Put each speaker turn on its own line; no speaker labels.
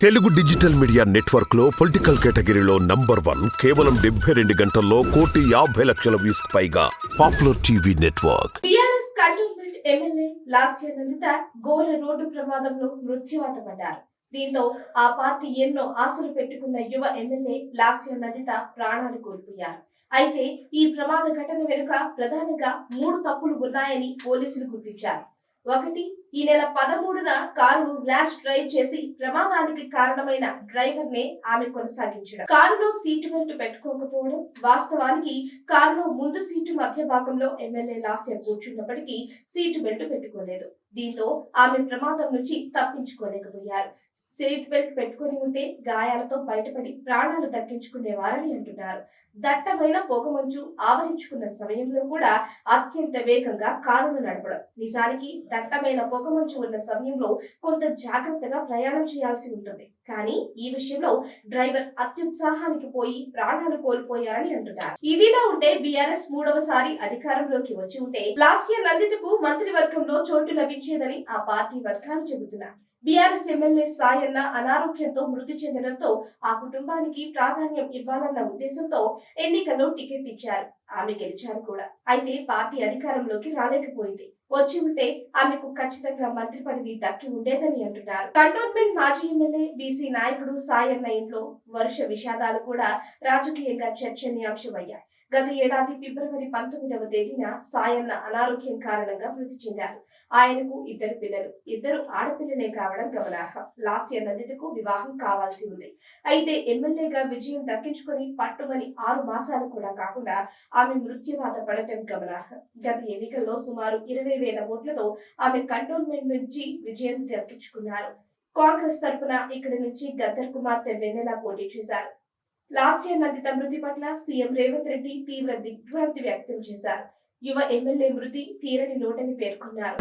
Telugu digital media network లో political కేటగిరీలో #1 కేవలం 72 గంటల్లో 1,50,00,000 వ్యూస్ పైగా popular TV network.
TRS cantonment MLA Lasya Nanditha ఘోర రోడ్డు ప్రమాదంలో మృత్యువాత పడ్డారు. దీంతో ఆ పార్టీ ఎన్నో ఆశలు పెట్టుకున్న యువ ఎమ్మెల్యే లాస్య నందిత ప్రాణాలు కోల్పోయారు. అయితే ఈ ప్రమాద ఘటన వెనుక ప్రధానంగా 3 తప్పులు ఉన్నాయని పోలీసులు గుర్తించారు. ఒకటి, ఈ నెల 13న కారును ర్యాష్ డ్రైవ్ చేసి ప్రమాదానికి కారణమైన డ్రైవర్ నే ఆమె కొనసాగించడం, కారులో సీటు బెల్ట్ పెట్టుకోకపోవడం. వాస్తవానికి కారులో ముందు సీటు మధ్య భాగంలో ఎమ్మెల్యే లాస్య కూర్చున్నప్పటికీ సీటు బెల్ట్ పెట్టుకోలేదు. దీంతో ఆమె ప్రమాదం నుంచి తప్పించుకోలేకపోయారు. సీట్ బెల్ట్ పెట్టుకుని ఉంటే గాయాలతో బయటపడి ప్రాణాలు దక్కించుకునేవారని అంటున్నారు. దట్టమైన పొగమంచు ఆవరించుకున్న సమయంలో కూడా అత్యంత వేగంగా కారును నడపడం. నిజానికి దట్టమైన పొగమంచు ఉన్న సమయంలో కొంత జాగ్రత్తగా ప్రయాణం చేయాల్సి ఉంటుంది. కానీ ఈ విషయంలో డ్రైవర్ అత్యుత్సాహానికి పోయి ప్రాణాలు కోల్పోయారని అంటున్నారు. ఇదిలా ఉంటే బీఆర్ఎస్ 3వసారి అధికారంలోకి వచ్చి ఉంటే లాస్య నందితకు మంత్రివర్గంలో చోటు లభించేదని ఆ పార్టీ వర్గాలు చెబుతున్నారు. బీఆర్ఎస్ ఎమ్మెల్యే సాయన్న అనారోగ్యంతో మృతి చెందడంతో ఆ కుటుంబానికి ప్రాధాన్యం ఇవ్వాలన్న ఉద్దేశంతో ఎన్నికల్లో టికెట్ ఇచ్చారు. ఆమె గెలిచారు కూడా. అయితే పార్టీ అధికారంలోకి రాలేకపోయింది. వచ్చి ఉంటే ఆమెకు ఖచ్చితంగా మంత్రి పదవి దక్కి ఉండేదని అంటున్నారు. కంటోన్మెంట్ మాజీ ఎమ్మెల్యే బీసీ నాయకుడు సాయన్న ఇంట్లో వరుస విషాదాలు కూడా రాజకీయంగా చర్చనీయాంశమయ్యాయి. గత ఏడాది ఫిబ్రవరి 19వ తేదీన సాయన్న అనారోగ్యం కారణంగా మృతి చెందారు. ఆయనకు 2 పిల్లలు, 2 ఆడపిల్లలే కావడం గమనార్హం. లాస్య నందితకు వివాహం కావాల్సి ఉంది. అయితే ఎమ్మెల్యేగా విజయం దక్కించుకొని పట్టుమని 6 మాసాలు కూడా కాకుండా ఆమె మృత్యువాత పడటం గమనార్హం. గత ఎన్నికల్లో సుమారు 20,000 ఓట్లతో ఆమె కంటోన్మెంట్ నుంచి విజయం దక్కించుకున్నారు. కాంగ్రెస్ తరఫున ఇక్కడి నుంచి గద్దర్ కుమార్తె వెన్నెల పోటీ చేశారు. లాస్య నందిత మృతి పట్ల సీఎం రేవంత్ రెడ్డి తీవ్ర దిగ్భ్రాంతి వ్యక్తం చేశారు. యువ ఎమ్మెల్యే మృతి తీరని లోటని పేర్కొన్నారు.